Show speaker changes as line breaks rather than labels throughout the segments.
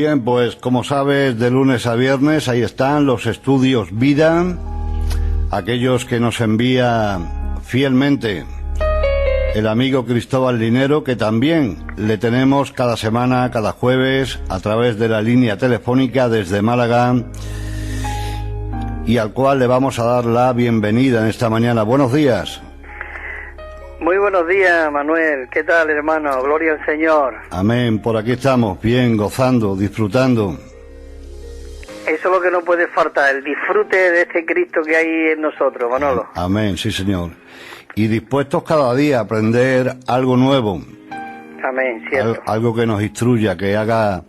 Bien, pues como sabes, de lunes a viernes ahí están los estudios Vida, aquellos que nos envía fielmente el amigo Cristóbal Linero, que también le tenemos cada semana, cada jueves, a través de la línea telefónica desde Málaga, y al cual le vamos a dar la bienvenida en esta mañana. Buenos días.
Muy buenos días, Manuel. ¿Qué tal, hermano? Gloria al Señor.
Amén. Por aquí estamos, bien, gozando, disfrutando.
Eso es lo que no puede faltar, el disfrute de este Cristo que hay en nosotros, Manolo.
Amén, sí, Señor. Y dispuestos cada día a aprender algo nuevo.
Amén, cierto.
Algo que nos instruya, que haga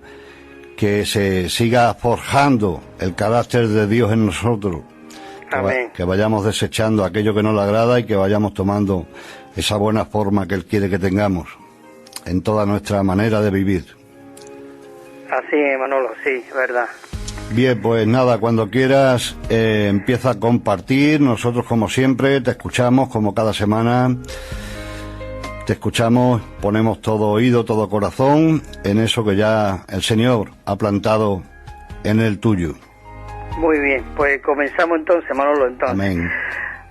que se siga forjando el carácter de Dios en nosotros.
Amén.
Que vayamos desechando aquello que no le agrada y que vayamos tomando esa buena forma que Él quiere que tengamos en toda nuestra manera de vivir.
Así es, Manolo, sí, verdad.
Bien, pues nada, cuando quieras empieza a compartir. Nosotros, como siempre, te escuchamos, como cada semana. Te escuchamos, ponemos todo oído, todo corazón en eso que ya el Señor ha plantado en el tuyo.
Muy bien, pues comenzamos entonces, Manolo, entonces.
Amén.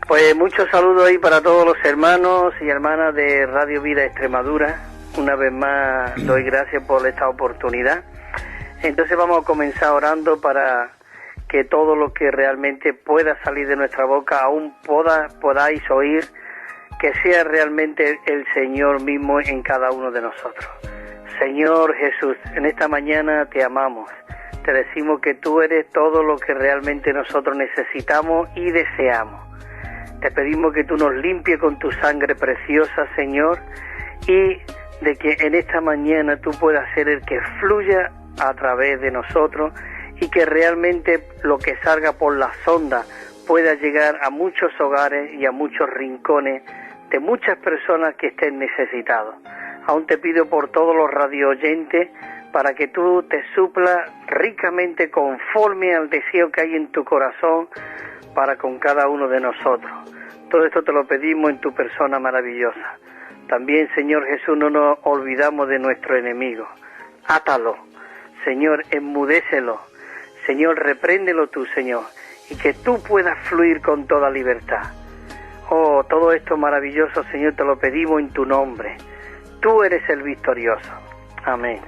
Pues muchos saludos ahí para todos los hermanos y hermanas de Radio Vida Extremadura. Una vez más doy gracias por esta oportunidad. Entonces vamos a comenzar orando para que todo lo que realmente pueda salir de nuestra boca aún podáis oír, que sea realmente el Señor mismo en cada uno de nosotros. Señor Jesús, en esta mañana te amamos. Te decimos que tú eres todo lo que realmente nosotros necesitamos y deseamos. Te pedimos que tú nos limpies con tu sangre preciosa, Señor, y de que en esta mañana tú puedas ser el que fluya a través de nosotros y que realmente lo que salga por la sonda pueda llegar a muchos hogares y a muchos rincones de muchas personas que estén necesitados. Aún te pido por todos los radio oyentes para que tú te suplas ricamente conforme al deseo que hay en tu corazón para con cada uno de nosotros. Todo esto te lo pedimos en tu persona maravillosa. También, Señor Jesús, no nos olvidamos de nuestro enemigo. Átalo, Señor, enmudécelo. Señor, repréndelo tú, Señor, y que tú puedas fluir con toda libertad. Oh, todo esto maravilloso, Señor, te lo pedimos en tu nombre. Tú eres el victorioso. Amén.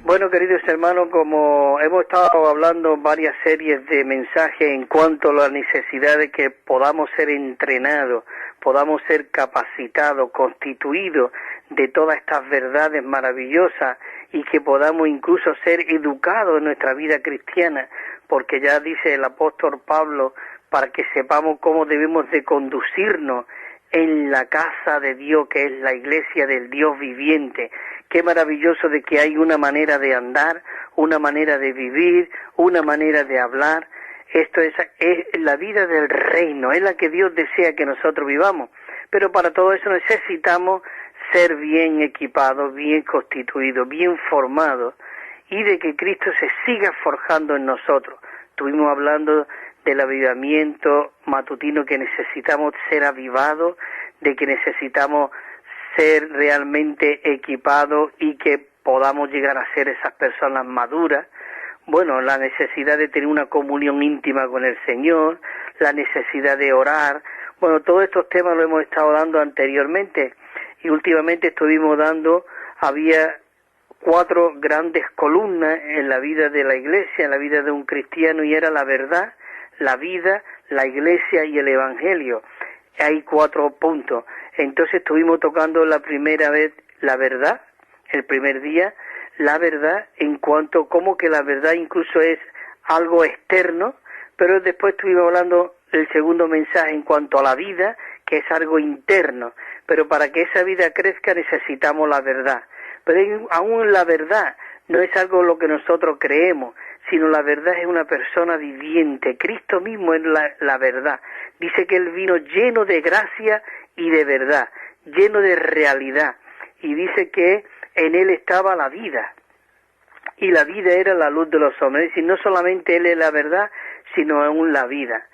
Bueno, queridos hermanos, como hemos estado hablando varias series de mensajes en cuanto a la necesidad de que podamos ser entrenados, podamos ser capacitados, constituidos de todas estas verdades maravillosas y que podamos incluso ser educados en nuestra vida cristiana, porque ya dice el apóstol Pablo, para que sepamos cómo debemos de conducirnos en la casa de Dios, que es la iglesia del Dios viviente. Qué maravilloso de que hay una manera de andar, una manera de vivir, una manera de hablar. Esto es la vida del reino, es la que Dios desea que nosotros vivamos. Pero para todo eso necesitamos ser bien equipados, bien constituidos, bien formados, y de que Cristo se siga forjando en nosotros. Estuvimos hablando del avivamiento matutino, que necesitamos ser avivados, de que necesitamos ser realmente equipados y que podamos llegar a ser esas personas maduras. Bueno, la necesidad de tener una comunión íntima con el Señor, la necesidad de orar. Bueno, todos estos temas los hemos estado dando anteriormente y últimamente estuvimos dando, había 4 grandes columnas en la vida de la iglesia, en la vida de un cristiano, y era la verdad, la vida, la iglesia y el evangelio. Hay 4 puntos. Entonces estuvimos tocando la primera vez la verdad, el primer día, la verdad en cuanto como que la verdad incluso es algo externo, pero después estuvimos hablando el segundo mensaje en cuanto a la vida, que es algo interno, pero para que esa vida crezca necesitamos la verdad. Pero aún la verdad no es algo lo que nosotros creemos, sino la verdad es una persona viviente. Cristo mismo es la verdad. Dice que Él vino lleno de gracia y de verdad, lleno de realidad. Y dice que en Él estaba la vida. Y la vida era la luz de los hombres. Es decir, no solamente Él es la verdad, sino aún la vida.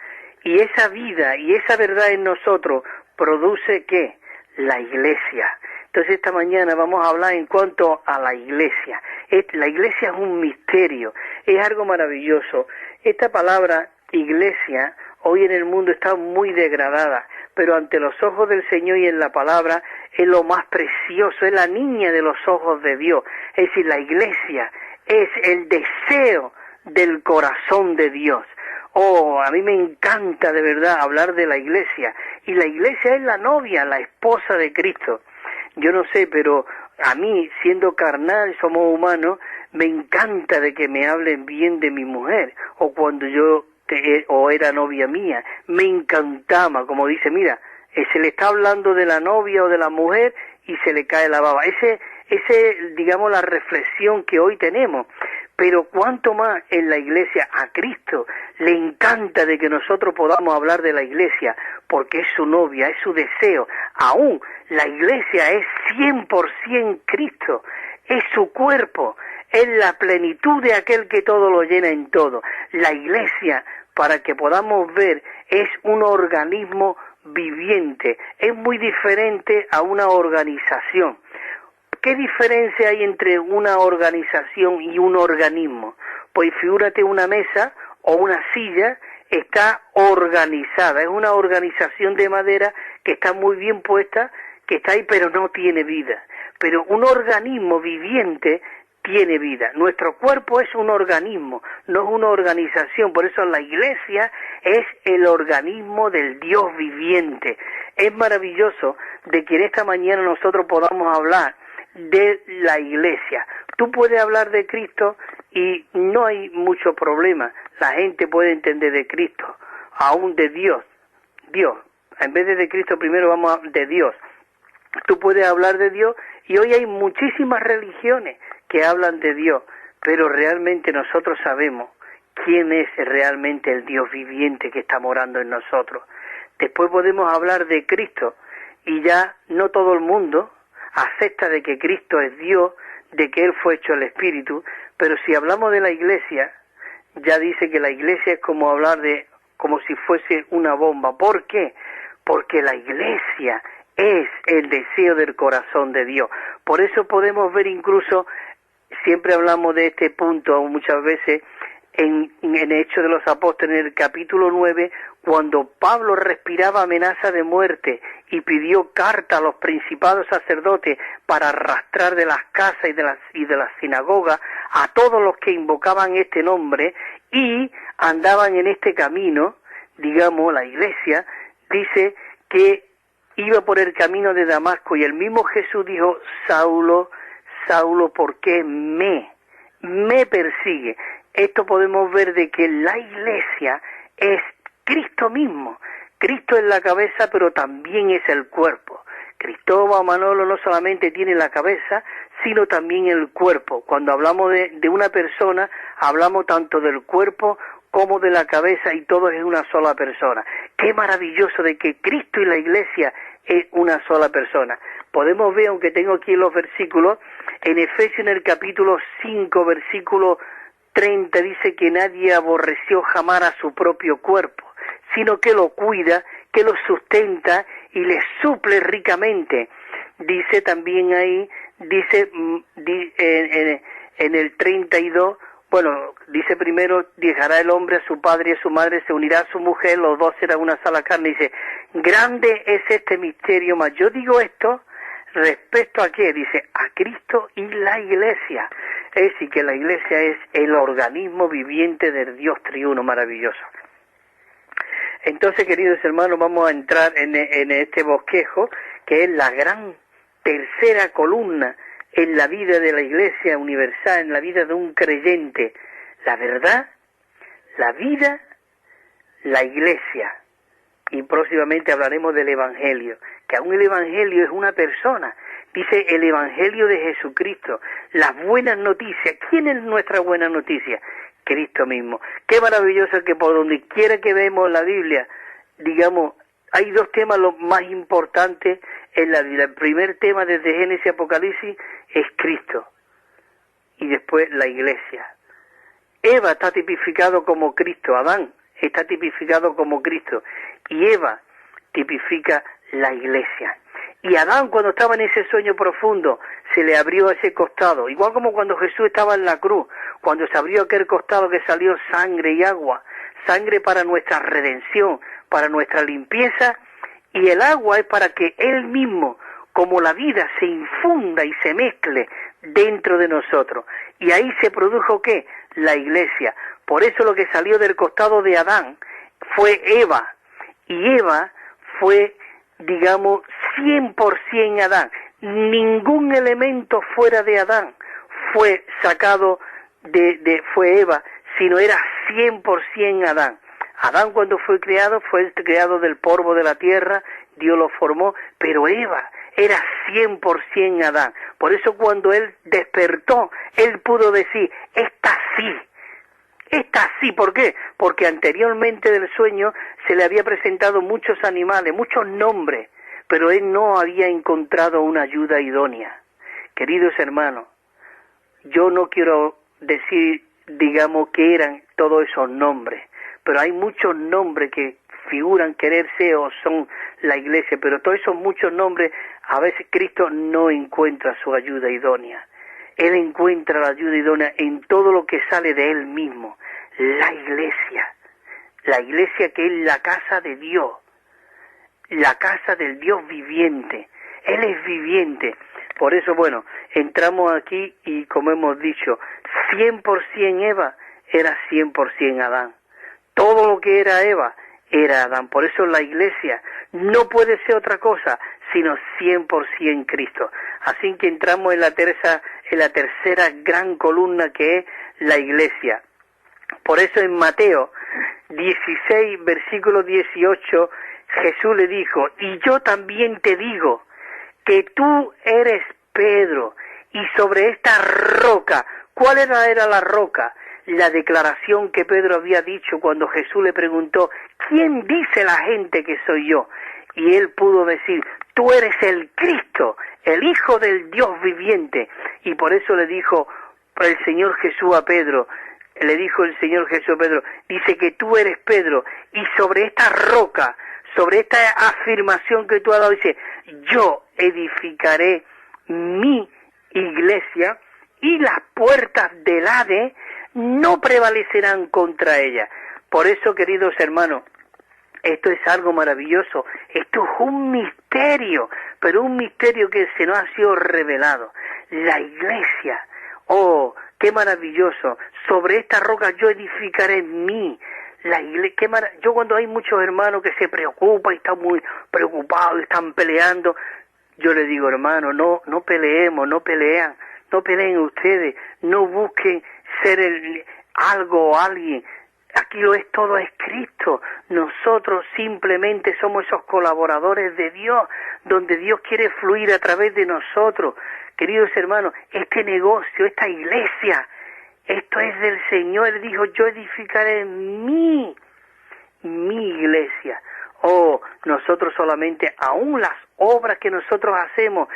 Y esa vida y esa verdad en nosotros produce ¿qué? La iglesia. Entonces esta mañana vamos a hablar en cuanto a la iglesia. La iglesia es un misterio, es algo maravilloso. Esta palabra iglesia hoy en el mundo está muy degradada, pero ante los ojos del Señor y en la palabra es lo más precioso, es la niña de los ojos de Dios. Es decir, la iglesia es el deseo del corazón de Dios. Oh, a mí me encanta de verdad hablar de la iglesia, y la iglesia es la novia, la esposa de Cristo. Yo no sé, pero a mí, siendo carnal, somos humanos, me encanta de que me hablen bien de mi mujer, o cuando yo o era novia mía, me encantaba, como dice, mira, se le está hablando de la novia o de la mujer y se le cae la baba. Ese, digamos, la reflexión que hoy tenemos. Pero cuánto más en la iglesia a Cristo le encanta de que nosotros podamos hablar de la iglesia, porque es su novia, es su deseo. Aún la iglesia es 100% Cristo, es su cuerpo, es la plenitud de aquel que todo lo llena en todo. La iglesia, para que podamos ver, es un organismo viviente, es muy diferente a una organización. ¿Qué diferencia hay entre una organización y un organismo? Pues figúrate una mesa o una silla, está organizada, es una organización de madera que está muy bien puesta, que está ahí pero no tiene vida. Pero un organismo viviente tiene vida. Nuestro cuerpo es un organismo, no es una organización. Por eso la iglesia es el organismo del Dios viviente. Es maravilloso de que en esta mañana nosotros podamos hablar de la iglesia. Tú puedes hablar de Cristo y no hay mucho problema. La gente puede entender de Cristo, aún de Dios. Dios. En vez de Cristo primero vamos a de Dios. Tú puedes hablar de Dios y hoy hay muchísimas religiones que hablan de Dios, pero realmente nosotros sabemos quién es realmente el Dios viviente que está morando en nosotros. Después podemos hablar de Cristo y ya no todo el mundo acepta de que Cristo es Dios, de que Él fue hecho el Espíritu, pero si hablamos de la iglesia, ya dice que la iglesia es como hablar de, como si fuese una bomba. ¿Por qué? Porque la iglesia es el deseo del corazón de Dios. Por eso podemos ver incluso, siempre hablamos de este punto muchas veces, en Hechos de los Apóstoles, en el capítulo 9, cuando Pablo respiraba amenaza de muerte y pidió carta a los principados sacerdotes para arrastrar de las casas y de las sinagogas a todos los que invocaban este nombre y andaban en este camino, digamos, la iglesia, dice que iba por el camino de Damasco y el mismo Jesús dijo, Saulo, Saulo, ¿por qué me persigue? Esto podemos ver de que la iglesia es Cristo mismo. Cristo es la cabeza, pero también es el cuerpo. Cristóbal Manolo no solamente tiene la cabeza, sino también el cuerpo. Cuando hablamos de una persona, hablamos tanto del cuerpo como de la cabeza y todo es una sola persona. Qué maravilloso de que Cristo y la iglesia es una sola persona. Podemos ver, aunque tengo aquí los versículos, en Efesios en el capítulo 5, versículo 30, dice que nadie aborreció jamás a su propio cuerpo, sino que lo cuida, que lo sustenta y le suple ricamente. Dice también ahí, dice en el 32, bueno, dice primero, dejará el hombre a su padre y a su madre, se unirá a su mujer, los dos serán una sola carne. Dice, grande es este misterio, mas yo digo esto, ¿respecto a qué? Dice, a Cristo y la iglesia. Es decir, que la iglesia es el organismo viviente del Dios triuno maravilloso. Entonces, queridos hermanos, vamos a entrar en este bosquejo, que es la gran tercera columna en la vida de la iglesia universal, en la vida de un creyente. La verdad, la vida, la iglesia. Y próximamente hablaremos del evangelio, que aún el evangelio es una persona. Dice el evangelio de Jesucristo, las buenas noticias. ¿Quién es nuestra buena noticia? Cristo mismo. Qué maravilloso que por donde quiera que vemos la Biblia, digamos, hay dos temas los más importantes en la Biblia. El primer tema desde Génesis y Apocalipsis es Cristo y después la iglesia. Eva está tipificado como Cristo, Adán está tipificado como Cristo y Eva tipifica la iglesia. Y Adán, cuando estaba en ese sueño profundo, se le abrió ese costado, igual como cuando Jesús estaba en la cruz, cuando se abrió aquel costado que salió sangre y agua, sangre para nuestra redención, para nuestra limpieza, y el agua es para que Él mismo, como la vida, se infunda y se mezcle dentro de nosotros. Y ahí se produjo, ¿qué? La iglesia. Por eso lo que salió del costado de Adán fue Eva, y Eva fue, digamos, 100% Adán. Ningún elemento fuera de Adán fue sacado fue Eva, sino era 100% Adán. Adán, cuando fue creado del polvo de la tierra, Dios lo formó, pero Eva era 100% Adán. Por eso cuando él despertó, él pudo decir, esta sí, ¿por qué? Porque anteriormente del sueño se le había presentado muchos animales, muchos nombres, pero él no había encontrado una ayuda idónea. Queridos hermanos, yo no quiero decir, digamos, que eran todos esos nombres, pero hay muchos nombres que figuran querer ser o son la iglesia, pero todos esos muchos nombres, a veces Cristo no encuentra su ayuda idónea. Él encuentra la ayuda idónea en todo lo que sale de Él mismo. La iglesia que es la casa de Dios, la casa del Dios viviente. Él es viviente. Por eso, bueno, entramos aquí y como hemos dicho, 100% Eva era 100% Adán. Todo lo que era Eva era Adán. Por eso la iglesia no puede ser otra cosa sino 100% Cristo. Así que entramos en la tercera gran columna que es la iglesia. Por eso en Mateo 16, versículo 18, Jesús le dijo, y yo también te digo que tú eres Pedro, y sobre esta roca, ¿cuál era la roca? La declaración que Pedro había dicho cuando Jesús le preguntó, ¿quién dice la gente que soy yo? Y él pudo decir, tú eres el Cristo, el Hijo del Dios viviente. Y por eso le dijo el Señor Jesús a Pedro, dice que tú eres Pedro, y sobre esta roca, sobre esta afirmación que tú has dado, dice, yo edificaré mi iglesia, y las puertas del Hades no prevalecerán contra ella. Por eso, queridos hermanos, esto es algo maravilloso, esto es un misterio, pero un misterio que se nos ha sido revelado. La iglesia, oh, qué maravilloso, sobre esta roca yo edificaré la iglesia. Yo cuando hay muchos hermanos que se preocupan y están muy preocupados y están peleando, yo les digo, hermano, no peleemos, no peleen ustedes, no busquen ser algo o alguien. Aquí todo es Cristo. Nosotros simplemente somos esos colaboradores de Dios, donde Dios quiere fluir a través de nosotros. Queridos hermanos, este negocio, esta iglesia, esto es del Señor. Él dijo, yo edificaré mi iglesia. Oh, nosotros solamente, aún las obras que nosotros hacemos,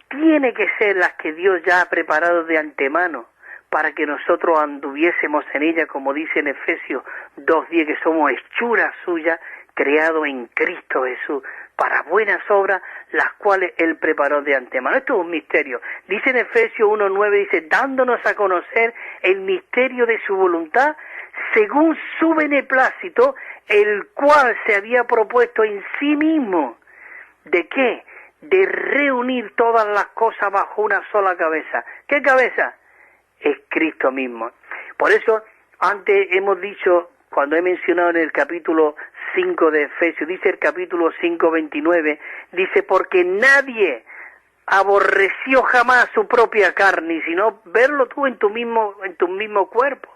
tiene que ser las que Dios ya ha preparado de antemano, para que nosotros anduviésemos en ella, como dice en Efesios 2:10, que somos hechura suya, creado en Cristo Jesús, para buenas obras, las cuales Él preparó de antemano. Esto es un misterio. Dice en Efesios 1:9, dice, dándonos a conocer el misterio de su voluntad, según su beneplácito, el cual se había propuesto en sí mismo. ¿De qué? De reunir todas las cosas bajo una sola cabeza. ¿Qué cabeza? Es Cristo mismo. Por eso, antes hemos dicho, cuando he mencionado en el capítulo 5 de Efesios, dice el capítulo 5:29, dice, porque nadie aborreció jamás su propia carne, sino verlo tú en tu mismo cuerpo.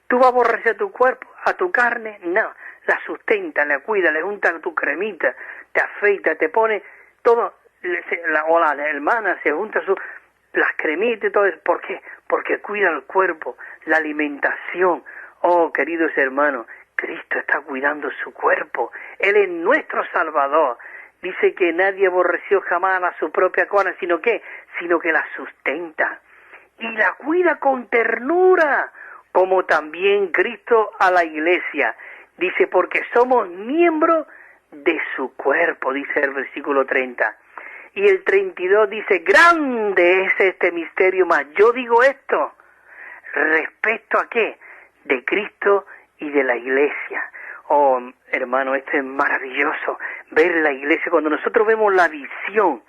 ¿Tú vas a aborrecer tu cuerpo, a tu carne? No, la sustenta, la cuida, le junta tu cremita, te afeita, te pone todo, o la hermana se junta las cremitas y todo eso. ¿Por qué? Porque cuida el cuerpo, la alimentación. Oh, queridos hermanos, Cristo está cuidando su cuerpo. Él es nuestro Salvador. Dice que nadie aborreció jamás a su propia carne, sino que la sustenta y la cuida con ternura, como también Cristo a la iglesia. Dice, porque somos miembros de su cuerpo, dice el versículo 30. Y el 32 dice, grande es este misterio, mas yo digo esto, ¿respecto a qué? De Cristo y de la iglesia. Oh, hermano, esto es maravilloso, ver la iglesia. Cuando nosotros vemos la visión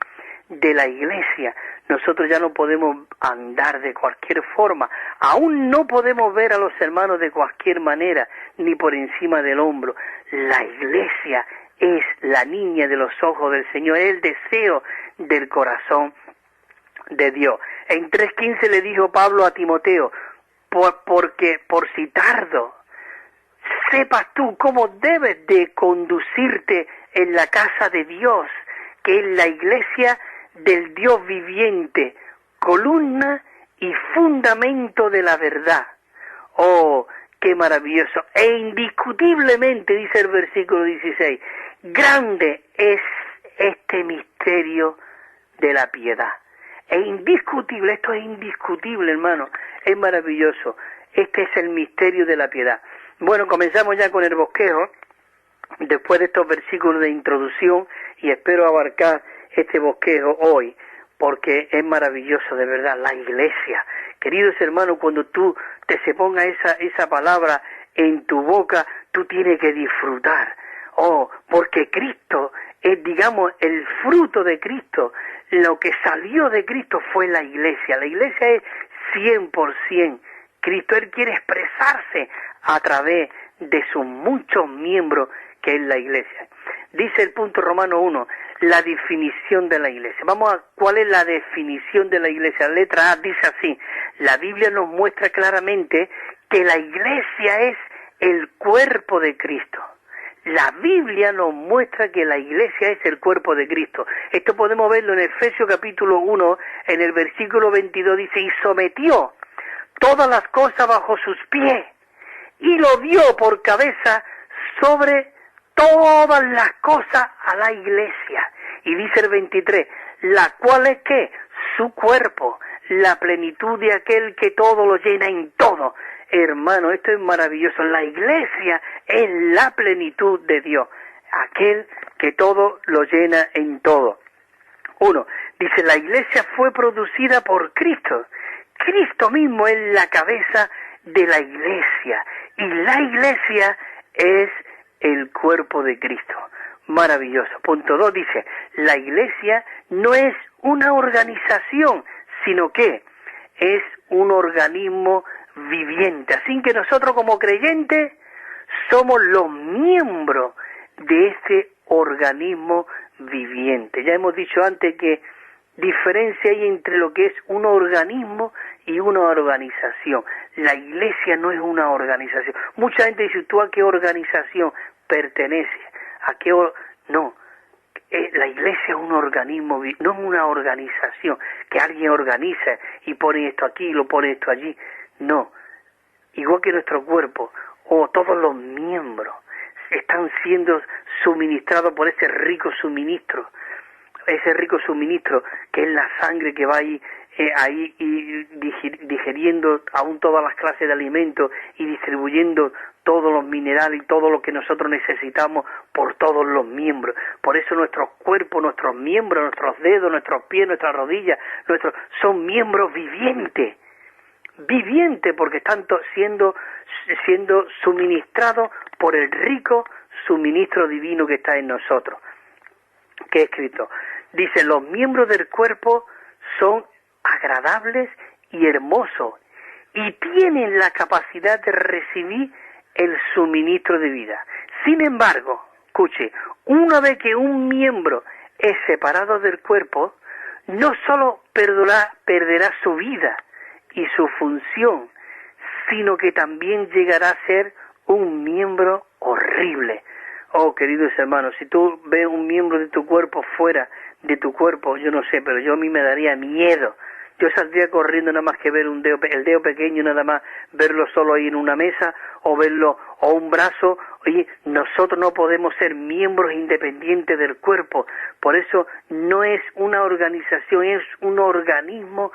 de la iglesia, nosotros ya no podemos andar de cualquier forma, aún no podemos ver a los hermanos de cualquier manera, ni por encima del hombro. La iglesia es la niña de los ojos del Señor, es el deseo del corazón de Dios. En 3:15 le dijo Pablo a Timoteo, porque por si tardo, sepas tú cómo debes de conducirte en la casa de Dios, que es la iglesia del Dios viviente, columna y fundamento de la verdad. Oh, qué maravilloso. E indiscutiblemente, dice el versículo 16, grande es este misterio de la piedad. Es indiscutible, esto es indiscutible, hermano, es maravilloso. Este es el misterio de la piedad. Bueno, comenzamos ya con el bosquejo, después de estos versículos de introducción, y espero abarcar este bosquejo hoy, porque es maravilloso, de verdad, la iglesia. Queridos hermanos, cuando tú se ponga esa palabra en tu boca, tú tienes que disfrutar. Oh, porque Cristo es, digamos, el fruto de Cristo. Lo que salió de Cristo fue la iglesia. La iglesia es 100% Cristo. Él quiere expresarse a través de sus muchos miembros, que es la iglesia. Dice el punto Romano 1, la definición de la iglesia. Vamos a cuál es la definición de la iglesia. La letra A dice así: la Biblia nos muestra claramente que la iglesia es el cuerpo de Cristo. La Biblia nos muestra que la iglesia es el cuerpo de Cristo. Esto podemos verlo en Efesios capítulo 1, en el versículo 22, dice, y sometió todas las cosas bajo sus pies, y lo dio por cabeza sobre todas las cosas a la iglesia. Y dice el 23, la cual es que su cuerpo, la plenitud de aquel que todo lo llena en todo. Hermano, esto es maravilloso. La iglesia es la plenitud de Dios, aquel que todo lo llena en todo. 1. Dice, la iglesia fue producida por Cristo. Cristo mismo es la cabeza de la iglesia, y la iglesia es el cuerpo de Cristo. Maravilloso. Punto 2 dice, la iglesia no es una organización, sino que es un organismo viviente. Así que nosotros como creyentes somos los miembros de este organismo viviente. Ya hemos dicho antes que diferencia hay entre lo que es un organismo y una organización. La iglesia no es una organización. Mucha gente dice, ¿tú a qué organización perteneces? ¿A qué no? La iglesia es un organismo, no es una organización que alguien organiza y pone esto aquí y lo pone esto allí. No. Igual que nuestro cuerpo, o todos los miembros están siendo suministrados por ese rico suministro que es la sangre que va ahí y digeriendo aún todas las clases de alimentos y distribuyendo todos los minerales y todo lo que nosotros necesitamos por todos los miembros. Por eso nuestros cuerpos, nuestros miembros, nuestros dedos, nuestros pies, nuestras rodillas, son miembros vivientes, porque están siendo suministrados por el rico suministro divino que está en nosotros. ¿Qué es Cristo? Dice, los miembros del cuerpo son agradables y hermosos y tienen la capacidad de recibir el suministro de vida. Sin embargo, escuche, una vez que un miembro es separado del cuerpo, no solo perderá su vida y su función, sino que también llegará a ser un miembro horrible. Oh, queridos hermanos, si tú ves un miembro de tu cuerpo fuera de tu cuerpo, yo no sé, pero a mí me daría miedo. Yo saldría corriendo nada más que ver el dedo pequeño, nada más verlo solo ahí en una mesa, o un brazo. Oye, nosotros no podemos ser miembros independientes del cuerpo. Por eso no es una organización, es un organismo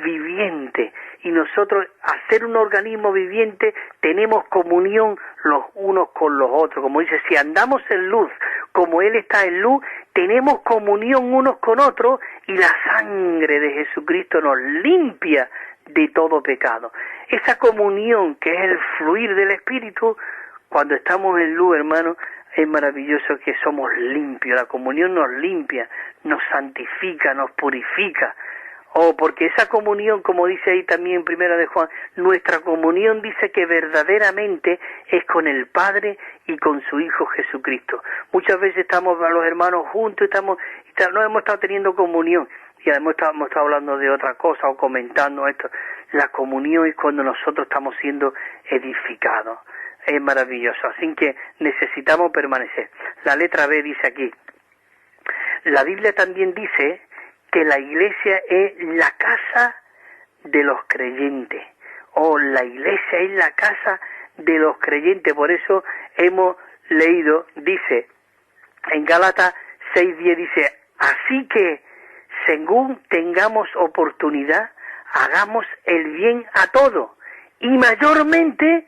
viviente. Y nosotros, al ser un organismo viviente, tenemos comunión los unos con los otros. Como dice, si andamos en luz, como Él está en luz, tenemos comunión unos con otros y la sangre de Jesucristo nos limpia de todo pecado. Esa comunión que es el fluir del Espíritu, cuando estamos en luz, hermano, es maravilloso que somos limpios. La comunión nos limpia, nos santifica, nos purifica. Porque esa comunión, como dice ahí también en Primera de Juan, nuestra comunión dice que verdaderamente es con el Padre y con su Hijo Jesucristo. Muchas veces estamos los hermanos juntos, no hemos estado teniendo comunión y además hemos estado hablando de otra cosa o comentando esto. La comunión es cuando nosotros estamos siendo edificados. Es maravilloso, así que necesitamos permanecer. La letra B dice aquí, la Biblia también dice que la iglesia es la casa de los creyentes, la iglesia es la casa de los creyentes. Por eso hemos leído, dice, en Gálatas 6:10 dice, así que según tengamos oportunidad, hagamos el bien a todos, y mayormente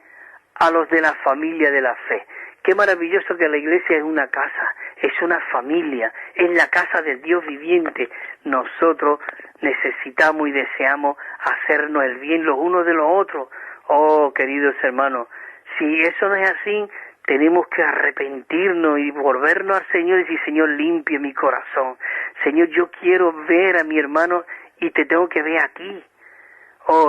a los de la familia de la fe. Qué maravilloso que la iglesia es una casa, es una familia, es la casa del Dios viviente. Nosotros necesitamos y deseamos hacernos el bien los unos de los otros. Queridos hermanos, si eso no es así, tenemos que arrepentirnos y volvernos al Señor y decir, Señor, limpie mi corazón. Señor, yo quiero ver a mi hermano y te tengo que ver a ti.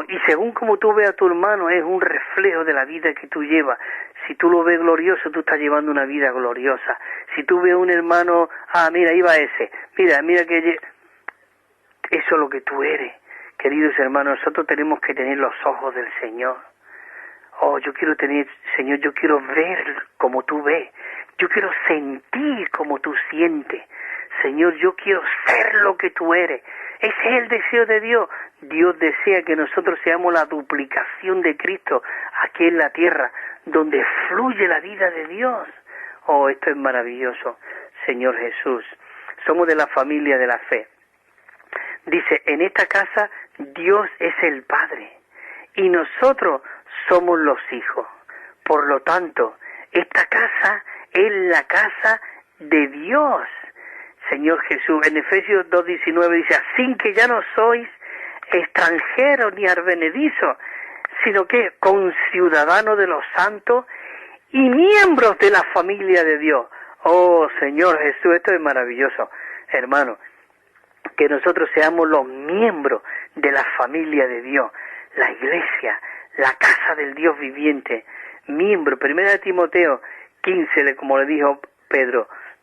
Y según como tú ves a tu hermano, es un reflejo de la vida que tú llevas. Si tú lo ves glorioso, tú estás llevando una vida gloriosa. Si tú ves a un hermano, mira, ahí va ese, mira que eso es lo que tú eres. Queridos hermanos, nosotros tenemos que tener los ojos del Señor. Yo quiero tener, Señor, yo quiero ver como tú ves. Yo quiero sentir como tú sientes. Señor, yo quiero ser lo que tú eres. Ese es el deseo de Dios. Dios desea que nosotros seamos la duplicación de Cristo aquí en la tierra, donde fluye la vida de Dios. Esto es maravilloso, Señor Jesús. Somos de la familia de la fe. Dice, en esta casa Dios es el Padre y nosotros somos los hijos. Por lo tanto, esta casa es la casa de Dios. Señor Jesús, en Efesios 2:19 dice, así que ya no sois extranjeros ni advenedizos, sino que conciudadanos de los santos y miembros de la familia de Dios. Señor Jesús, esto es maravilloso, hermano, que nosotros seamos los miembros de la familia de Dios, la iglesia, la casa del Dios viviente, miembro. 1 Timoteo 15, como le dijo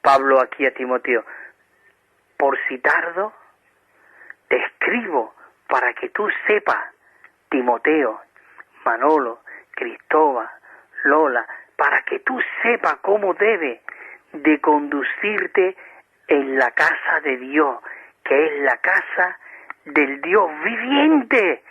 Pablo aquí a Timoteo, por si tardo, te escribo para que tú sepas, Timoteo, Manolo, Cristóbal, Lola, para que tú sepas cómo debes de conducirte en la casa de Dios, que es la casa del Dios viviente.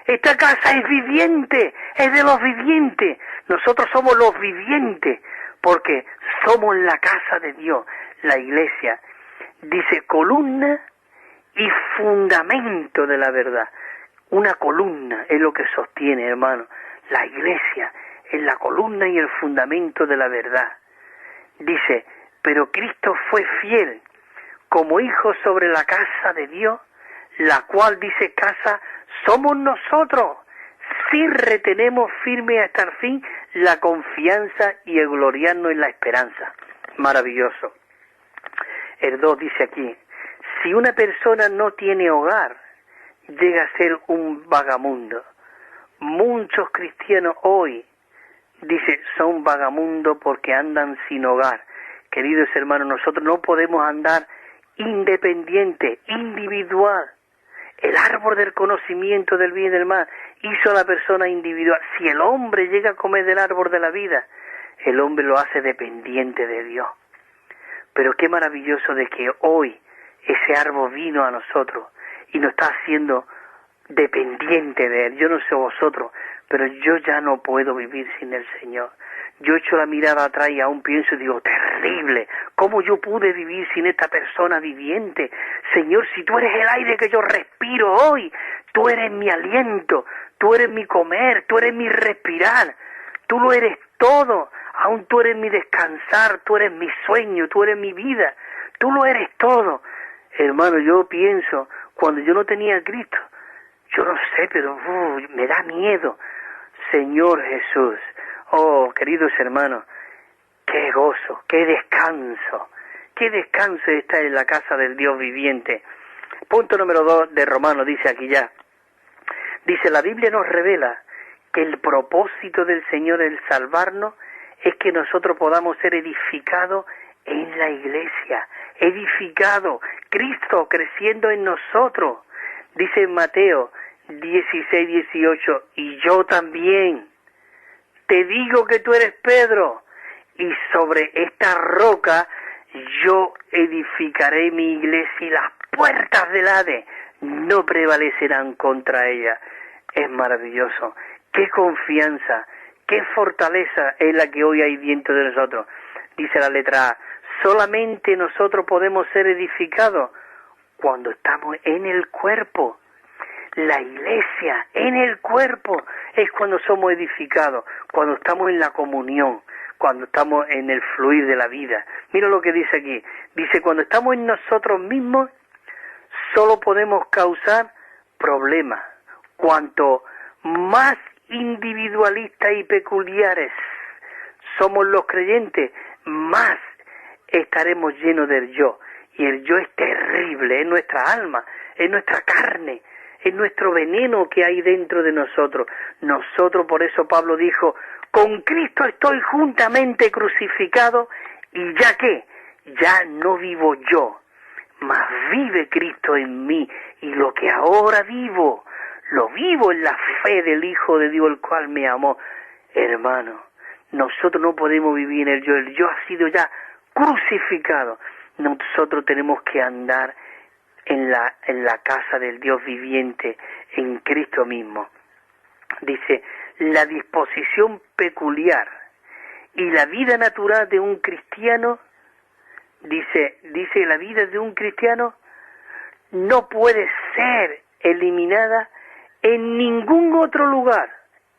Esta casa es viviente, es de los vivientes. Nosotros somos los vivientes, porque somos la casa de Dios, la iglesia. Dice columna y fundamento de la verdad. Una columna es lo que sostiene, hermano. La iglesia es la columna y el fundamento de la verdad. Dice, pero Cristo fue fiel como hijo sobre la casa de Dios, la cual, dice, casa somos nosotros, si retenemos firme hasta el fin la confianza y el gloriarnos en la esperanza. Maravilloso. El 2 dice aquí, si una persona no tiene hogar, llega a ser un vagamundo. Muchos cristianos hoy, dice, son vagamundos porque andan sin hogar. Queridos hermanos, nosotros no podemos andar independiente, individual. El árbol del conocimiento del bien y del mal hizo a la persona individual. Si el hombre llega a comer del árbol de la vida, el hombre lo hace dependiente de Dios. Pero qué maravilloso de que hoy ese árbol vino a nosotros y nos está haciendo dependiente de Él. Yo no sé vosotros, pero yo ya no puedo vivir sin el Señor. Yo echo la mirada atrás y aún pienso y digo, terrible, ¿cómo yo pude vivir sin esta persona viviente? Señor, si tú eres el aire que yo respiro hoy, tú eres mi aliento, tú eres mi comer, tú eres mi respirar, tú lo eres todo, aún tú eres mi descansar, tú eres mi sueño, tú eres mi vida, tú lo eres todo. Hermano, yo pienso, cuando yo no tenía a Cristo, yo no sé, pero me da miedo. Señor Jesús, oh, queridos hermanos, qué gozo, qué descanso está en la casa del Dios viviente. Punto número 2 de Romanos, dice aquí ya. Dice, la Biblia nos revela que el propósito del Señor, el salvarnos, es que nosotros podamos ser edificados en la iglesia, edificado, Cristo creciendo en nosotros. Dice en Mateo 16, 18, y yo también te digo que tú eres Pedro, y sobre esta roca yo edificaré mi iglesia y las puertas del Hades no prevalecerán contra ella. Es maravilloso. Qué confianza, qué fortaleza es la que hoy hay dentro de nosotros. Dice la letra A, solamente nosotros podemos ser edificados cuando estamos en el cuerpo. La iglesia, en el cuerpo, es cuando somos edificados, cuando estamos en la comunión, cuando estamos en el fluir de la vida. Mira lo que dice aquí. Dice, cuando estamos en nosotros mismos, solo podemos causar problemas. Cuanto más individualistas y peculiares somos los creyentes, más estaremos llenos del yo. Y el yo es terrible, es nuestra alma, es nuestra carne, es nuestro veneno que hay dentro de nosotros. Nosotros, por eso Pablo dijo, con Cristo estoy juntamente crucificado, y ya que, ya no vivo yo, mas vive Cristo en mí, y lo que ahora vivo, lo vivo en la fe del Hijo de Dios, el cual me amó. Hermano, nosotros no podemos vivir en el yo ha sido ya crucificado. Nosotros tenemos que andar en la casa del Dios viviente, en Cristo mismo. Dice, la disposición peculiar y la vida natural de un cristiano, dice la vida de un cristiano no puede ser eliminada en ningún otro lugar.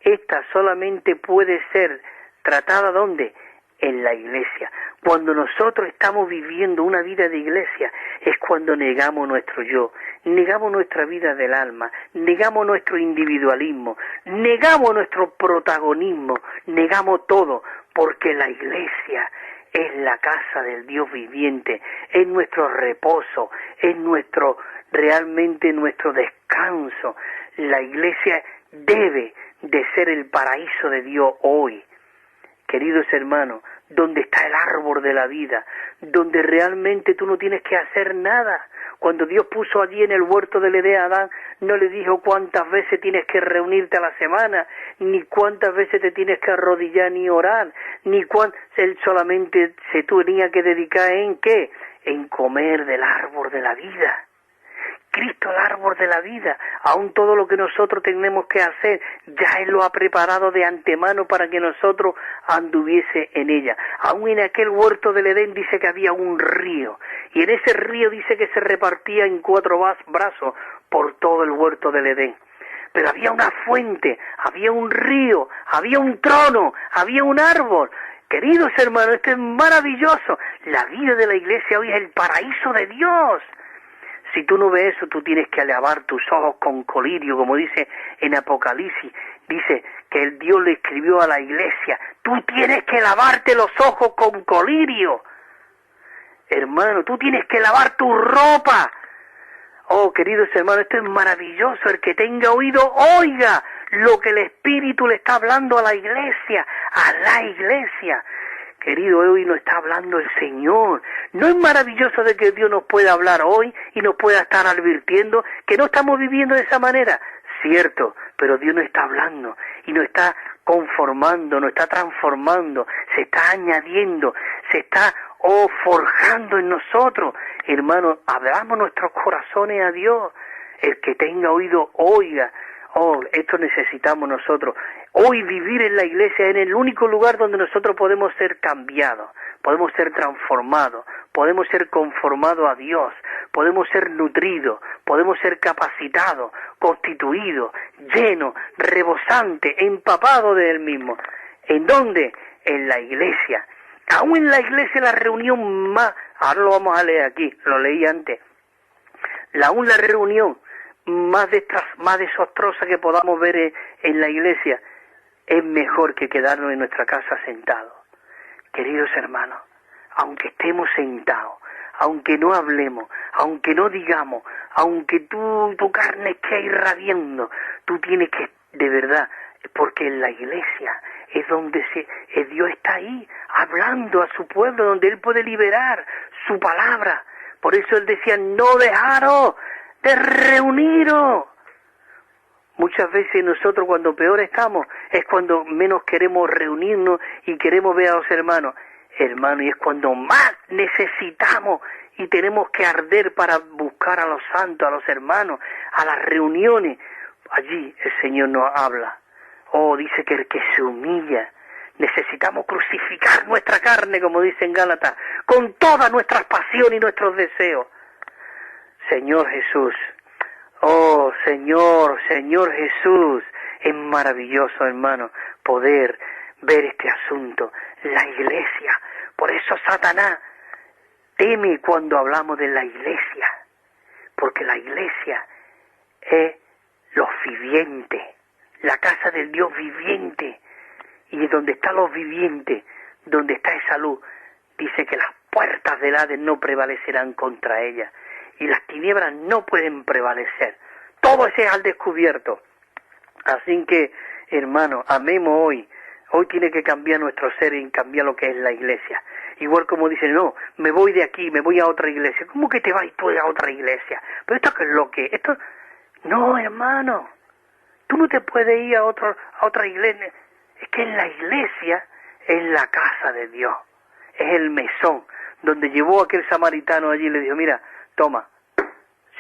Esta solamente puede ser tratada ¿dónde? En la iglesia. Cuando nosotros estamos viviendo una vida de iglesia, es cuando negamos nuestro yo, negamos nuestra vida del alma, negamos nuestro individualismo, negamos nuestro protagonismo, negamos todo, porque la iglesia es la casa del Dios viviente, es nuestro reposo, es realmente nuestro descanso. La iglesia debe de ser el paraíso de Dios hoy. Queridos hermanos, donde está el árbol de la vida, donde realmente tú no tienes que hacer nada. Cuando Dios puso allí en el huerto del Edén a Adán, no le dijo cuántas veces tienes que reunirte a la semana, ni cuántas veces te tienes que arrodillar ni orar, él solamente se tenía que dedicar en ¿qué? En comer del árbol de la vida. Cristo, el árbol de la vida, aún todo lo que nosotros tenemos que hacer, ya Él lo ha preparado de antemano para que nosotros anduviese en ella. Aún en aquel huerto del Edén dice que había un río, y en ese río dice que se repartía en 4 brazos por todo el huerto del Edén. Pero había una fuente, había un río, había un trono, había un árbol. Queridos hermanos, esto es maravilloso. La vida de la iglesia hoy es el paraíso de Dios. Si tú no ves eso, tú tienes que lavar tus ojos con colirio, como dice en Apocalipsis. Dice que el Dios le escribió a la iglesia, tú tienes que lavarte los ojos con colirio. Hermano, tú tienes que lavar tu ropa. Oh, queridos hermanos, esto es maravilloso. El que tenga oído, oiga lo que el Espíritu le está hablando a la iglesia, Querido, hoy nos está hablando el Señor. ¿No es maravilloso de que Dios nos pueda hablar hoy y nos pueda estar advirtiendo que no estamos viviendo de esa manera? Cierto, pero Dios nos está hablando y nos está conformando, nos está transformando, se está añadiendo, se está forjando en nosotros. Hermanos, abramos nuestros corazones a Dios. El que tenga oído, oiga. Esto necesitamos nosotros. Hoy vivir en la iglesia es el único lugar donde nosotros podemos ser cambiados, podemos ser transformados, podemos ser conformados a Dios, podemos ser nutridos, podemos ser capacitados, constituidos, llenos, rebosantes, empapados de Él mismo. ¿En dónde? En la iglesia. Aún en la iglesia, la reunión más Ahora lo vamos a leer aquí, lo leí antes. La reunión más desastrosa que podamos ver en la iglesia es mejor que quedarnos en nuestra casa sentados. Queridos hermanos, aunque estemos sentados, aunque no hablemos, aunque no digamos, aunque tu carne esté irradiando, tú tienes que, de verdad, porque en la iglesia es donde Dios está ahí, hablando a su pueblo, donde Él puede liberar su palabra. Por eso Él decía, no dejaros de reuniros. Muchas veces nosotros cuando peor estamos es cuando menos queremos reunirnos y queremos ver a los hermanos. Hermano, y es cuando más necesitamos y tenemos que arder para buscar a los santos, a los hermanos, a las reuniones. Allí el Señor nos habla. Oh, dice que el que se humilla, necesitamos crucificar nuestra carne, como dice en Gálatas, con todas nuestras pasiones y nuestros deseos. Señor Jesús, oh Señor Jesús, es maravilloso, hermano, poder ver este asunto. La iglesia, por eso Satanás teme cuando hablamos de la iglesia, porque la iglesia es los vivientes, la casa del Dios viviente, y donde están los vivientes, donde está esa luz, dice que las puertas del Hades no prevalecerán contra ella, y las tinieblas no pueden prevalecer. Todo ese es al descubierto. Así que, hermano, amemos hoy. Hoy tiene que cambiar nuestro ser y cambiar lo que es la iglesia. Igual como dicen, no, me voy de aquí, me voy a otra iglesia. ¿Cómo que te vas tú a otra iglesia? Pero esto, ¿qué es lo que? Esto, no, hermano. Tú no te puedes ir a otra iglesia. Es que en la iglesia es la casa de Dios. Es el mesón donde llevó a aquel samaritano allí y le dijo, mira, toma,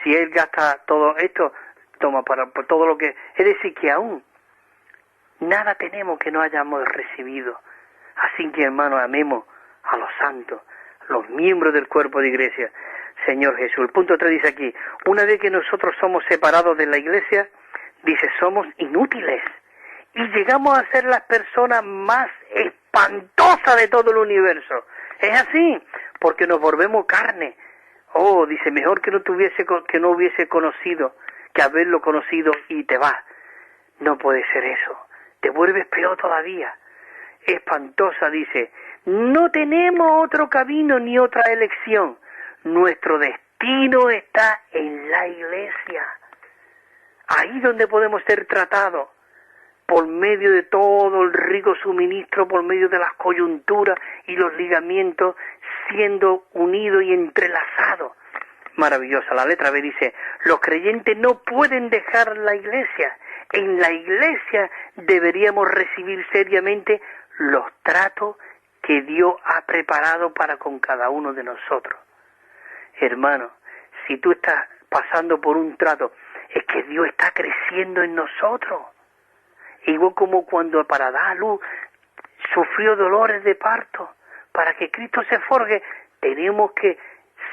si él gasta todo esto, toma por todo lo que... Es decir, que aún nada tenemos que no hayamos recibido. Así que, hermanos, amemos a los santos, los miembros del cuerpo de iglesia. Señor Jesús. El punto 3 dice aquí, una vez que nosotros somos separados de la iglesia, dice, somos inútiles. Y llegamos a ser las personas más espantosas de todo el universo. Es así, porque nos volvemos carne. Oh, dice, mejor que no hubiese conocido, que haberlo conocido y te vas. No puede ser eso. Te vuelves peor todavía. Espantosa, dice. No tenemos otro camino ni otra elección. Nuestro destino está en la iglesia. Ahí donde podemos ser tratados. Por medio de todo el rico suministro, por medio de las coyunturas y los ligamentos, siendo unidos y entrelazados. Maravillosa. La letra B dice, los creyentes no pueden dejar la iglesia. En la iglesia deberíamos recibir seriamente los tratos que Dios ha preparado para con cada uno de nosotros. Hermano, si tú estás pasando por un trato, es que Dios está creciendo en nosotros. Igual como cuando para dar a luz sufrió dolores de parto, para que Cristo se forje, tenemos que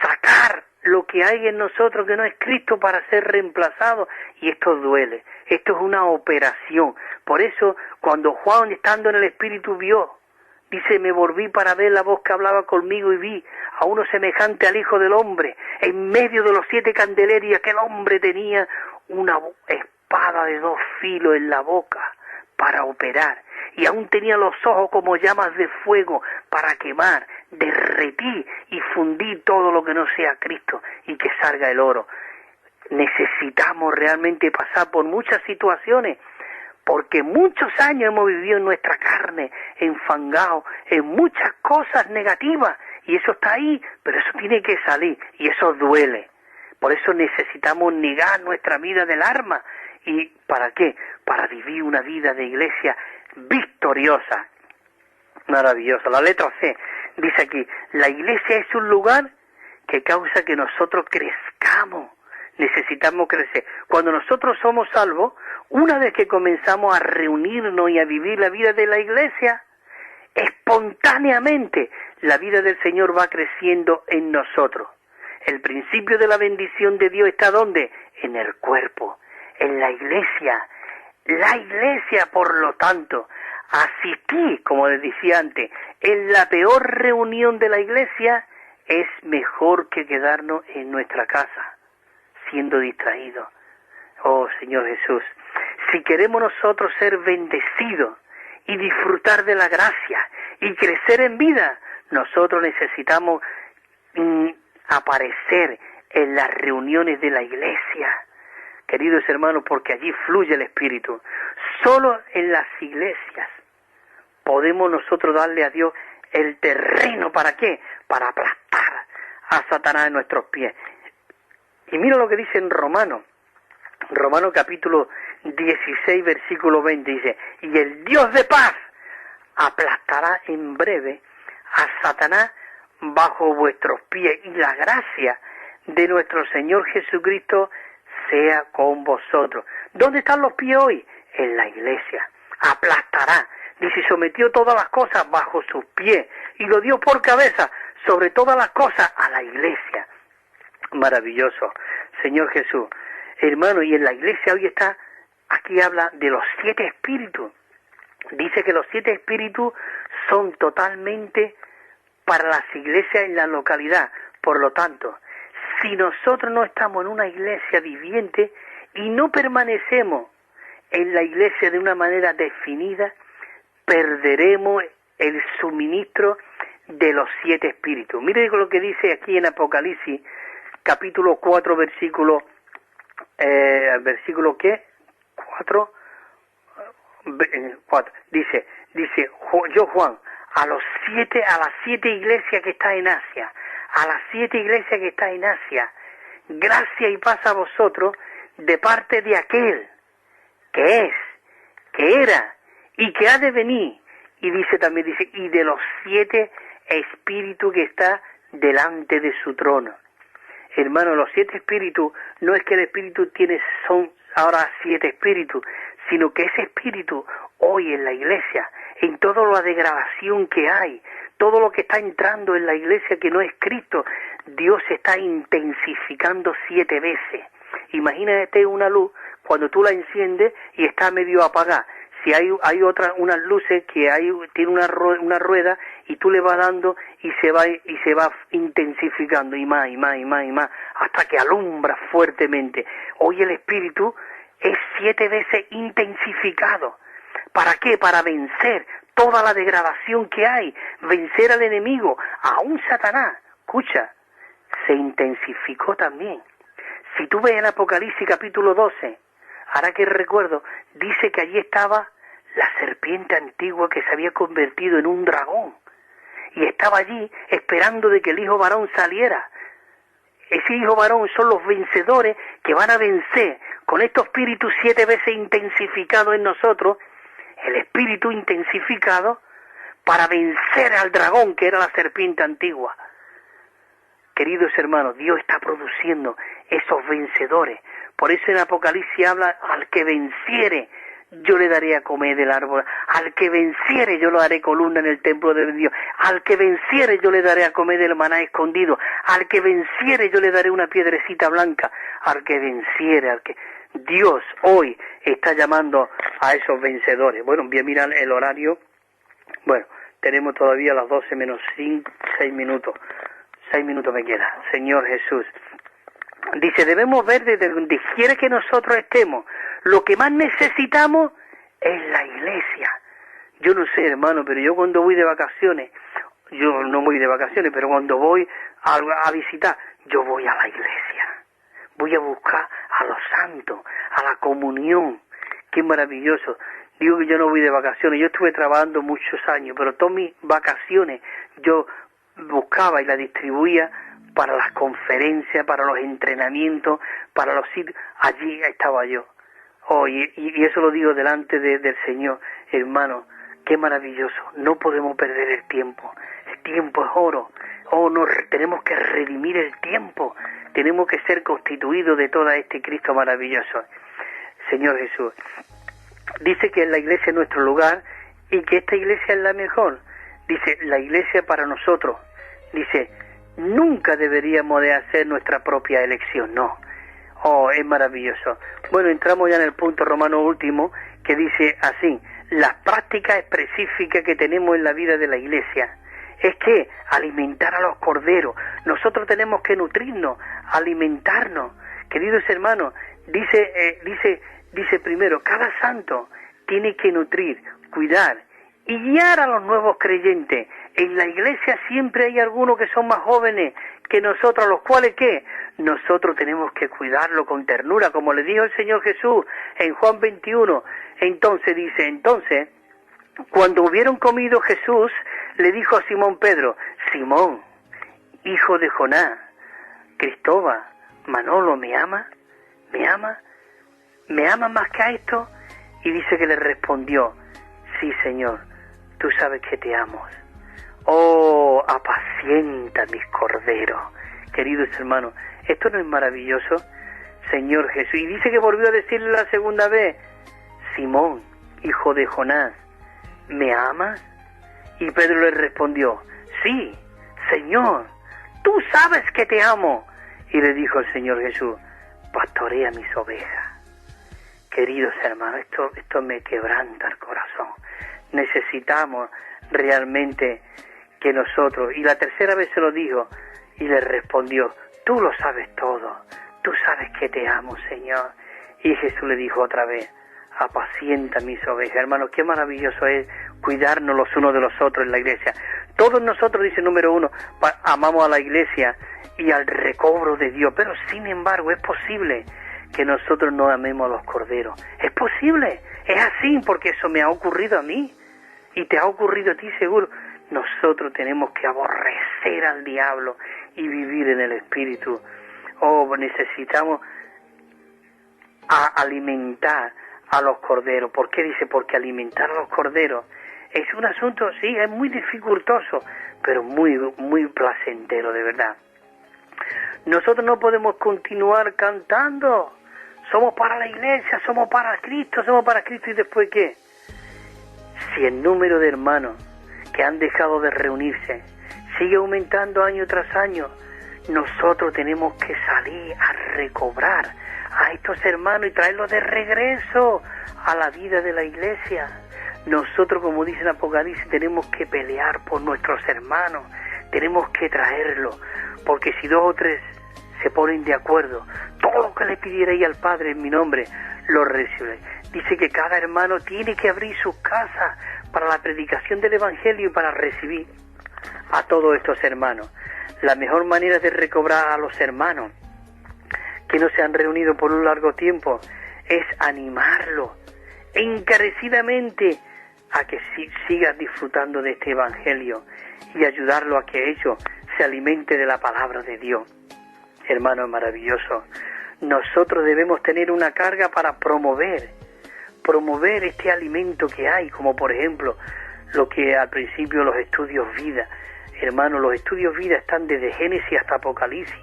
sacar lo que hay en nosotros que no es Cristo para ser reemplazado, y esto duele, esto es una operación. Por eso, cuando Juan, estando en el Espíritu, vio, dice, me volví para ver la voz que hablaba conmigo y vi a uno semejante al Hijo del Hombre, en medio de los 7 candeleros, y aquel hombre tenía una espada de 2 filos en la boca para operar, y aún tenía los ojos como llamas de fuego para quemar, derretir y fundir todo lo que no sea Cristo y que salga el oro. Necesitamos realmente pasar por muchas situaciones, porque muchos años hemos vivido en nuestra carne, enfangados en muchas cosas negativas, y eso está ahí, pero eso tiene que salir, y eso duele. Por eso necesitamos negar nuestra vida del alma. ¿Y para qué? Para vivir una vida de iglesia victoriosa. Maravillosa. La letra C dice aquí, la iglesia es un lugar que causa que nosotros crezcamos. Necesitamos crecer. Cuando nosotros somos salvos, una vez que comenzamos a reunirnos y a vivir la vida de la iglesia, espontáneamente la vida del Señor va creciendo en nosotros. El principio de la bendición de Dios está ¿dónde? En el cuerpo, en la iglesia. La iglesia, por lo tanto, asistí, como les decía antes, en la peor reunión de la iglesia es mejor que quedarnos en nuestra casa, siendo distraídos. Oh Señor Jesús, si queremos nosotros ser bendecidos y disfrutar de la gracia y crecer en vida, nosotros necesitamos aparecer en las reuniones de la iglesia, queridos hermanos, porque allí fluye el Espíritu. Solo en las iglesias podemos nosotros darle a Dios el terreno. ¿Para qué? Para aplastar a Satanás en nuestros pies. Y mira lo que dice en Romanos capítulo 16, versículo 20, dice: y el Dios de paz aplastará en breve a Satanás bajo vuestros pies, y la gracia de nuestro Señor Jesucristo sea con vosotros. ¿Dónde están los pies hoy? En la iglesia. Aplastará. Dice, sometió todas las cosas bajo sus pies y lo dio por cabeza sobre todas las cosas a la iglesia. Maravilloso, Señor Jesús. Hermano, y en la iglesia hoy está, aquí habla de los 7 espíritus. Dice que los 7 espíritus son totalmente para las iglesias en la localidad. Por lo tanto, si nosotros no estamos en una iglesia viviente y no permanecemos en la iglesia de una manera definida, perderemos el suministro de los 7 espíritus. Mire lo que dice aquí en Apocalipsis, capítulo 4, versículo ¿qué? 4. Dice, yo Juan, a las 7 iglesias que está en Asia, gracia y paz a vosotros de parte de aquel que es, que era y que ha de venir. Y dice también, y de los 7 espíritus que está delante de su trono. Hermano, los 7 espíritus, no es que el espíritu son ahora 7 espíritus, sino que ese espíritu hoy en la iglesia, en toda la degradación que hay, todo lo que está entrando en la iglesia que no es Cristo, Dios está intensificando 7 veces. Imagínate una luz, cuando tú la enciendes y está medio apagada. Si hay unas luces que tiene una rueda y tú le vas dando y se va intensificando y más, hasta que alumbra fuertemente. Hoy el Espíritu es 7 veces intensificado. ¿Para qué? Para vencer toda la degradación que hay, vencer al enemigo, aún Satanás. Escucha, se intensificó también. Si tú ves en Apocalipsis capítulo 12, ahora que recuerdo, dice que allí estaba la serpiente antigua que se había convertido en un dragón. Y estaba allí esperando de que el hijo varón saliera. Ese hijo varón son los vencedores que van a vencer con estos espíritus 7 veces intensificados en nosotros, el espíritu intensificado para vencer al dragón que era la serpiente antigua. Queridos hermanos, Dios está produciendo esos vencedores. Por eso en Apocalipsis habla, al que venciere, yo le daré a comer del árbol. Al que venciere, yo lo haré columna en el templo de Dios. Al que venciere, yo le daré a comer del maná escondido. Al que venciere, yo le daré una piedrecita blanca. Al que venciere, Dios hoy está llamando a esos vencedores. Bueno, voy a mirar el horario. Bueno, tenemos todavía las 12 menos 5, 6 minutos. 6 minutos me queda. Señor Jesús. Dice, debemos ver desde donde quiera que nosotros estemos. Lo que más necesitamos es la iglesia. Yo no sé, hermano, pero yo cuando voy de vacaciones, yo no voy de vacaciones, pero cuando voy a visitar, yo voy a la iglesia. Voy a buscar a los santos, a la comunión. Qué maravilloso. Digo que yo no voy de vacaciones. Yo estuve trabajando muchos años, pero todas mis vacaciones yo buscaba y las distribuía para las conferencias, para los entrenamientos, para los sitios. Allí estaba yo. Oh, y eso lo digo delante del Señor. Hermano, qué maravilloso. No podemos perder el tiempo. El tiempo es oro. Oh, tenemos que redimir el tiempo. Tenemos que ser constituidos de todo este Cristo maravilloso. Señor Jesús. Dice que la iglesia es nuestro lugar y que esta iglesia es la mejor. Dice, la iglesia para nosotros. Dice, nunca deberíamos de hacer nuestra propia elección, no. Oh, es maravilloso. Bueno, entramos ya en el punto romano último, que dice así, las prácticas específicas que tenemos en la vida de la iglesia. es que alimentar a los corderos. Nosotros tenemos que nutrirnos, alimentarnos. Queridos hermanos, dice primero, cada santo tiene que nutrir, cuidar y guiar a los nuevos creyentes. En la iglesia siempre hay algunos que son más jóvenes que nosotros, a los cuales ¿qué? Nosotros tenemos que cuidarlo con ternura, como le dijo el Señor Jesús en Juan 21. Entonces, cuando hubieron comido, Jesús le dijo a Simón Pedro: Simón, hijo de Jonás, Cristóbal, Manolo, ¿me ama? ¿Me ama? ¿Me ama más que a esto? Y dice que le respondió: sí, Señor, tú sabes que te amo. Oh, apacienta mis corderos. Queridos hermanos, ¿esto no es maravilloso? Señor Jesús. Y dice que volvió a decirle la segunda vez: Simón, hijo de Jonás, ¿me amas? Y Pedro le respondió: sí, Señor, tú sabes que te amo. Y le dijo el Señor Jesús: pastorea mis ovejas. Queridos hermanos, esto me quebranta el corazón. Necesitamos realmente que nosotros, y la tercera vez se lo dijo, y le respondió: tú lo sabes todo, tú sabes que te amo, Señor. Y Jesús le dijo otra vez: apacienta mis ovejas. Hermanos, qué maravilloso es cuidarnos los unos de los otros en la iglesia. Todos nosotros, dice número 1, amamos a la iglesia y al recobro de Dios, pero sin embargo es posible que nosotros no amemos a los corderos. Es posible, es así, porque eso me ha ocurrido a mí y te ha ocurrido a ti seguro. Nosotros tenemos que aborrecer al diablo y vivir en el Espíritu. Necesitamos alimentar a los corderos. ¿Por qué dice? Porque alimentar a los corderos es un asunto, sí, es muy dificultoso, pero muy, muy placentero, de verdad. Nosotros no podemos continuar cantando: somos para la iglesia, somos para Cristo, ¿y después qué? Si el número de hermanos que han dejado de reunirse sigue aumentando año tras año, nosotros tenemos que salir a recobrar a estos hermanos y traerlos de regreso a la vida de la iglesia. Nosotros, como dice en Apocalipsis, tenemos que pelear por nuestros hermanos, tenemos que traerlos, porque si 2 o 3 se ponen de acuerdo, todo lo que le pidierais al Padre en mi nombre, lo recibe. Dice que cada hermano tiene que abrir sus casas para la predicación del Evangelio y para recibir a todos estos hermanos. La mejor manera de recobrar a los hermanos que no se han reunido por un largo tiempo es animarlos encarecidamente a que sigan disfrutando de este Evangelio y ayudarlo a que ellos se alimenten de la palabra de Dios. Hermano, es maravilloso. Nosotros debemos tener una carga para promover este alimento que hay, como por ejemplo lo que al principio los estudios vida. Hermano, los estudios vida están desde Génesis hasta Apocalipsis.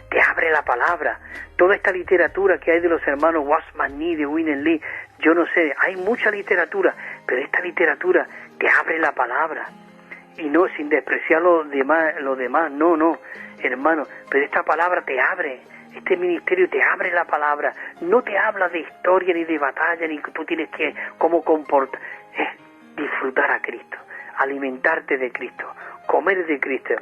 Te abre la palabra. Toda esta literatura que hay de los hermanos Watchman Nee, de William Lee, yo no sé, hay mucha literatura, pero esta literatura te abre la palabra. Y no, sin despreciar lo demás, no, hermano, pero esta palabra te abre, este ministerio te abre la palabra, no te habla de historia ni de batalla, ni que tú tienes que cómo comportar, es disfrutar a Cristo, alimentarte de Cristo, comer de Cristo.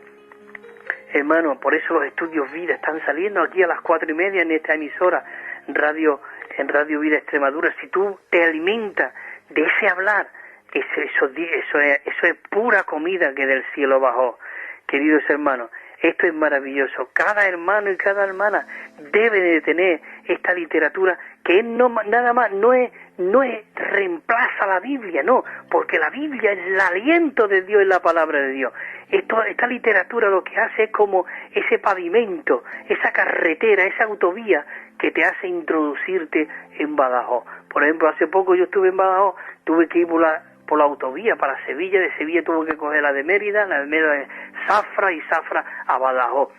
Hermano, por eso los estudios vida están saliendo aquí a las 4:30 en esta emisora, en Radio Vida Extremadura. Si tú te alimentas de ese hablar, eso es pura comida que del cielo bajó. Queridos hermanos, esto es maravilloso. Cada hermano y cada hermana debe de tener esta literatura que nada más no reemplaza la Biblia, no, porque la Biblia es el aliento de Dios, es la palabra de Dios. Esta literatura lo que hace es como ese pavimento, esa carretera, esa autovía que te hace introducirte en Badajoz. Por ejemplo, hace poco yo estuve en Badajoz, tuve que ir por la autovía para Sevilla, de Sevilla tuve que coger la de Mérida, de Zafra y Zafra a Badajoz.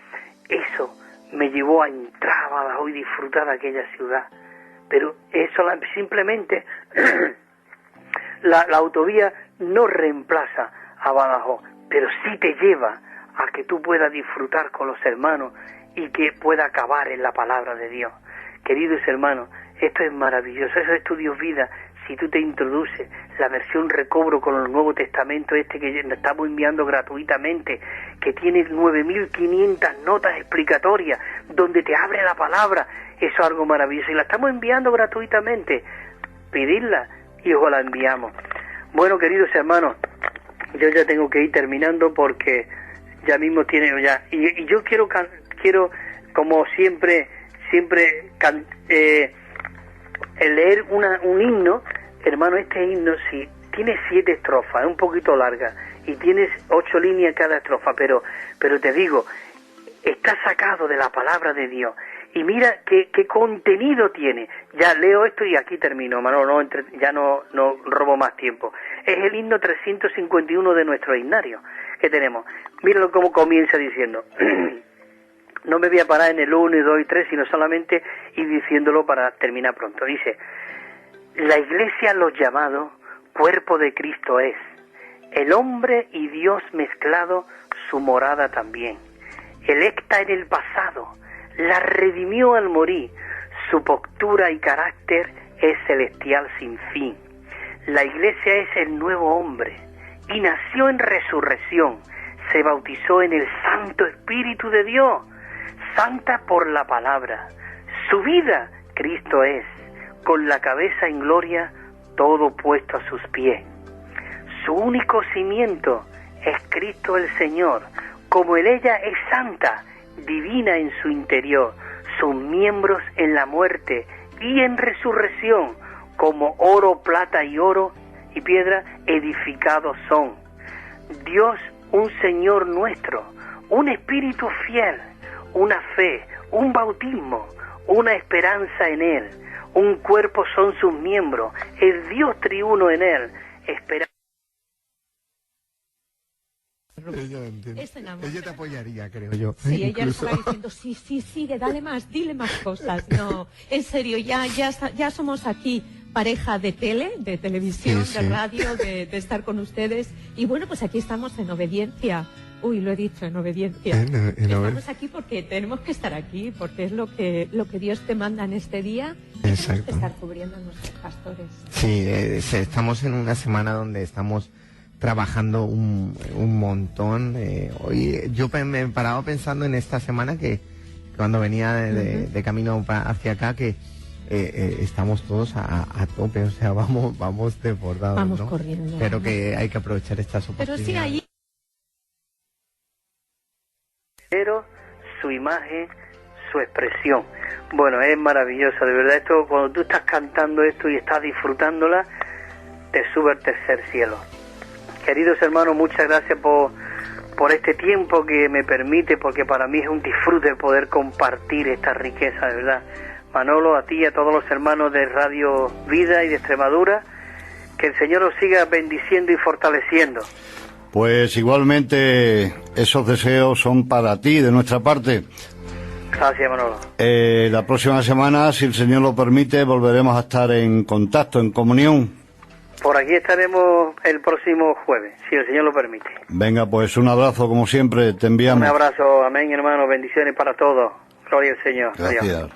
Eso me llevó a entrar a Badajoz y disfrutar de aquella ciudad. Pero eso simplemente la autovía no reemplaza a Badajoz, pero sí te lleva a que tú puedas disfrutar con los hermanos y que pueda acabar en la palabra de Dios. Queridos hermanos, esto es maravilloso. Esos estudios vida si tú te introduces la versión Recobro con el Nuevo Testamento que estamos enviando gratuitamente, que tiene 9.500 notas explicatorias, donde te abre la palabra, eso es algo maravilloso, y la estamos enviando gratuitamente. Pedirla y os la enviamos. Bueno, queridos hermanos, yo ya tengo que ir terminando porque ya mismo tiene ya, y yo quiero como siempre leer un himno, hermano. Este himno sí tiene 7 estrofas, es un poquito larga y tienes 8 líneas cada estrofa, pero te digo, está sacado de la palabra de Dios. Y mira qué contenido tiene. Ya leo esto y aquí termino, Manolo, ya no robo más tiempo. Es el himno 351 de nuestro himnario que tenemos. Míralo cómo comienza diciendo. No me voy a parar en el 1, 2 y 3, sino solamente ir diciéndolo para terminar pronto. Dice: la iglesia, los llamados, cuerpo de Cristo es. El hombre y Dios mezclado, su morada también. Electa en el pasado, la redimió al morir, su postura y carácter es celestial sin fin. La iglesia es el nuevo hombre y nació en resurrección, se bautizó en el Santo Espíritu de Dios, santa por la palabra. Su vida Cristo es, con la cabeza en gloria, todo puesto a sus pies. Su único cimiento es Cristo el Señor, como ella es santa, divina en su interior, sus miembros en la muerte y en resurrección, como oro, plata y oro y piedra edificados son. Dios, un Señor nuestro, un espíritu fiel, una fe, un bautismo, una esperanza en Él, un cuerpo son sus miembros, el Dios triuno en Él, esperanza.
Ella te apoyaría, creo yo.
Sí, ella estaba diciendo, sí, sigue, dile más cosas. No, en serio, ya somos aquí pareja de televisión,
sí.
de radio, de estar con ustedes. Y bueno, pues aquí estamos en obediencia. Uy, lo he dicho, en obediencia. Estamos aquí porque tenemos que estar aquí, porque es lo que Dios te manda en este día. Y tenemos que estar cubriendo a nuestros pastores.
Sí, estamos en una semana donde estamos trabajando un montón. Hoy yo me he parado pensando en esta semana que cuando venía de camino hacia acá que estamos todos a tope, o sea, vamos desbordados,
vamos,
¿no?
Corriendo.
Pero que hay que aprovechar estas oportunidades.
Pero sí, ahí
su imagen, su expresión. Bueno, es maravilloso, de verdad. Esto, cuando tú estás cantando esto y estás disfrutándola, te sube al tercer cielo. Queridos hermanos, muchas gracias por este tiempo que me permite, porque para mí es un disfrute poder compartir esta riqueza, de verdad. Manolo, a ti y a todos los hermanos de Radio Vida y de Extremadura, que el Señor os siga bendiciendo y fortaleciendo.
Pues igualmente esos deseos son para ti, de nuestra parte.
Gracias, Manolo.
La próxima semana, si el Señor lo permite, volveremos a estar en contacto, en comunión.
Por aquí estaremos el próximo jueves, si el Señor lo permite.
Venga, pues un abrazo, como siempre, te enviamos.
Un abrazo, amén, hermano, bendiciones para todos. Gloria al Señor.
Gracias.
Adiós.